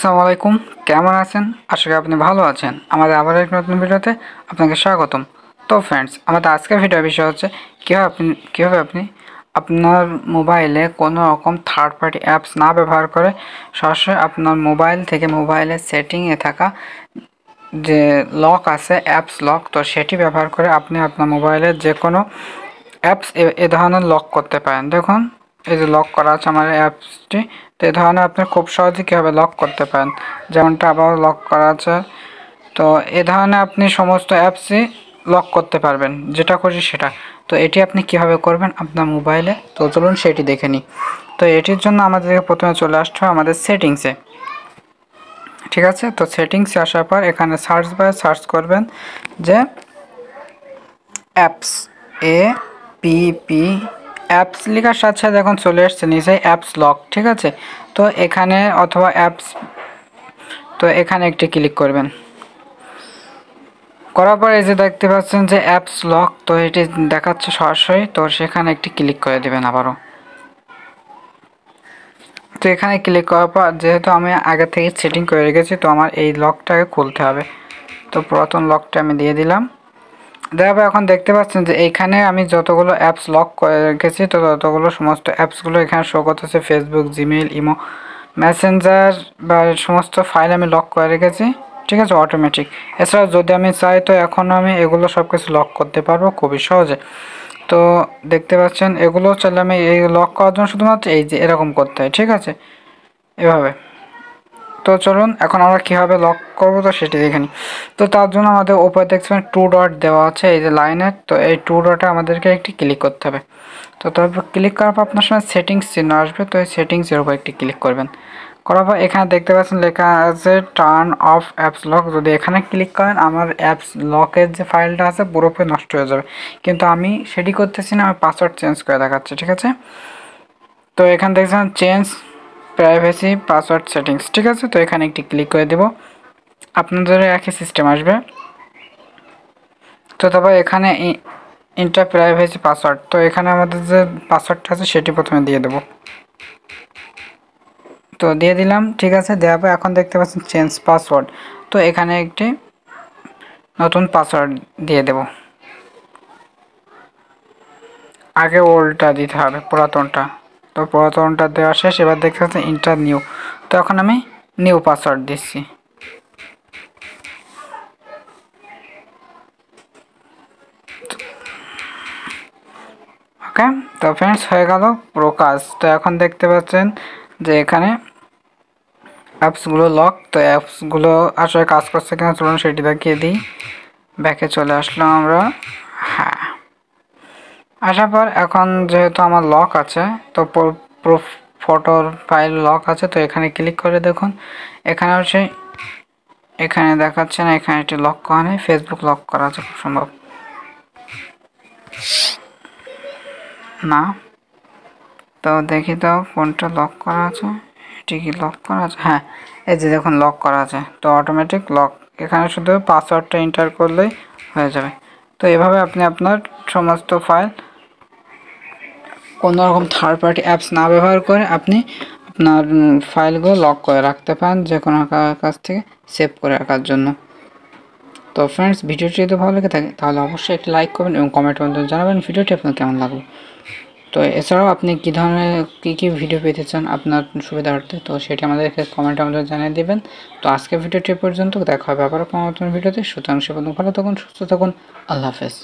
আসসালামু আলাইকুম, কেমন আছেন? আশা করি আপনি ভালো আছেন। আমাদের আবার এক নতুন ভিডিওতে আপনাকে স্বাগতম। তো ফ্রেন্ডস, আমাদের আজকের ভিডিওর বিষয় হচ্ছে কীভাবে আপনি আপনার মোবাইলে কোনো রকম থার্ড পার্টি অ্যাপস না ব্যবহার করে সরাসরি আপনার মোবাইল থেকে মোবাইলের সেটিংয়ে থাকা যে লক আছে অ্যাপস লক, তো সেটি ব্যবহার করে আপনি আপনার মোবাইলের যে কোনো অ্যাপস এ ধরনের লক করতে পারেন। দেখুন, এই যে লক করা আছে আমার অ্যাপসটি, তো এই ধরনের আপনি খুব সহজে কীভাবে লক করতে পারেন, যেমনটা আবার লক করা আছে। তো এ ধরনের আপনি সমস্ত অ্যাপসই লক করতে পারবেন, যেটা খুশি সেটা। তো এটি আপনি কিভাবে করবেন আপনার মোবাইলে, তো চলুন সেটি দেখে নিই। তো এটির জন্য আমাদেরকে প্রথমে চলে আসতে হবে আমাদের সেটিংসে। ঠিক আছে, তো সেটিংসে আসার পর এখানে সার্চ বারে সার্চ করবেন যে অ্যাপস, APP অ্যাপস লেখার সাথে সাথে এখন চলে আসছে নিচে অ্যাপস লক। ঠিক আছে, তো এখানে অথবা অ্যাপস, তো এখানে একটি ক্লিক করবেন। করার পর এই যে দেখতে পাচ্ছেন যে অ্যাপস লক, তো এটি দেখাচ্ছে সরাসরি, তো সেখানে একটি ক্লিক করে দেবেন আবারও। তো এখানে ক্লিক করার পর যেহেতু আমি আগে থেকে সেটিং করে রেখেছি, তো আমার এই লকটাকে খুলতে হবে। তো পুরাতন লকটা আমি দিয়ে দিলাম। দেওয়ার এখন দেখতে পাচ্ছেন যে এইখানে আমি যতগুলো অ্যাপস লক করে রেখেছি, তো ততগুলো সমস্ত অ্যাপসগুলো এখানে শো করতেছে। ফেসবুক, জিমেইল, ইমো, মেসেঞ্জার বা সমস্ত ফাইল আমি লক করে রেখেছি। ঠিক আছে, অটোমেটিক। এছাড়াও যদি আমি চাই তো এখন আমি এগুলো সব কিছু লক করতে পারবো খুবই সহজে। তো দেখতে পাচ্ছেন এগুলো চাইলে আমি এই লক করার জন্য শুধুমাত্র এই যে এরকম করতে হয়। ঠিক আছে, এভাবে। তো চলুন এখন আমরা কীভাবে লক করবো তো সেটি দেখে নিই। তো তার জন্য আমাদের উপরে দেখছেন 2 ডট দেওয়া আছে এই যে লাইনের, তো এই 2 ডটে আমাদেরকে একটি ক্লিক করতে হবে। তো তারপর ক্লিক করার পর আপনার সামনে সেটিংস চিহ্ন আসবে, তো এই সেটিংসের উপর একটি ক্লিক করবেন। করার পর এখানে দেখতে পাচ্ছেন লেখা আছে টার্ন অফ অ্যাপস লক। যদি এখানে ক্লিক করেন আমার অ্যাপস লকের যে ফাইলটা আছে পুরোপুরি নষ্ট হয়ে যাবে, কিন্তু আমি সেটি করতেছি না, আমি পাসওয়ার্ড চেঞ্জ করে দেখাচ্ছি। ঠিক আছে, তো এখানে দেখছেন চেঞ্জ প্রাইভেসি পাসওয়ার্ড সেটিংস। ঠিক আছে, তো এখানে একটি ক্লিক করে দেব। আপনাদের একই সিস্টেম আসবে। তো তারপর এখানে ইন্টার প্রাইভেসি পাসওয়ার্ড, তো এখানে আমাদের যে পাসওয়ার্ডটা আছে সেটি প্রথমে দিয়ে দেব। তো দিয়ে দিলাম। ঠিক আছে, দেওয়ার পর এখন দেখতে পাচ্ছেন চেঞ্জ পাসওয়ার্ড, তো এখানে একটি নতুন পাসওয়ার্ড দিয়ে দেব। আগে ওল্ডটা দিতে হবে, পুরাতনটা। তো পুরাতনটা দেওয়া শেষ, এবার দেখতে পাচ্ছেন ইন্টার নিউ, তো এখন আমি নিউ পাসওয়ার্ড দিচ্ছি। ওকে, তো ফ্রেন্ডস হয়ে গেল পুরো কাজ। তো এখন দেখতে পাচ্ছেন যে এখানে অ্যাপসগুলো লক, তো অ্যাপসগুলো আসলে কাজ করছে কিনা চলুন সেটি দেখিয়ে দিই। ব্যাকে চলে আসলাম আমরা। হ্যাঁ, আসার পর এখন যেহেতু আমার লক আছে, তো ফটোর ফাইল লক আছে, তো এখানে ক্লিক করে দেখুন এখানে হচ্ছে এখানে দেখাচ্ছে না, এখানে একটি লক করা নেই, ফেসবুক লক করা আছে খুব সম্ভব। না, তো দেখি তো কোনটা লক করা আছে। এটি কি লক করা আছে? হ্যাঁ, এই যে দেখুন লক করা আছে, তো অটোমেটিক লক। এখানে শুধু পাসওয়ার্ডটা এন্টার করলেই হয়ে যাবে। তো এভাবে আপনি আপনার সমস্ত ফাইল কোনো রকম থার্ড পার্টি অ্যাপস না ব্যবহার করে আপনি আপনার ফাইলগুলো লক করে রাখতে পারেন, যে কোনো কাছ থেকে সেভ করে রাখার জন্য। তো ফ্রেন্ডস, ভিডিওটি যদি ভালো লেগে থাকে তাহলে অবশ্যই একটি লাইক করবেন এবং কমেন্টের মাধ্যমে জানাবেন ভিডিওটি আপনার কেমন লাগলো। তো এছাড়াও আপনি কী ধরনের কী ভিডিও পেতে চান আপনার সুবিধার্থে, তো সেটি আমাদেরকে কমেন্টের মাধ্যমে জানিয়ে দেবেন। তো আজকের ভিডিওটি পর্যন্ত, দেখা হবে আবার কোনো নতুন ভিডিওতে। সুতরাং সে পর্যন্ত ভালো থাকুন, সুস্থ থাকুন, আল্লাহ হাফেজ।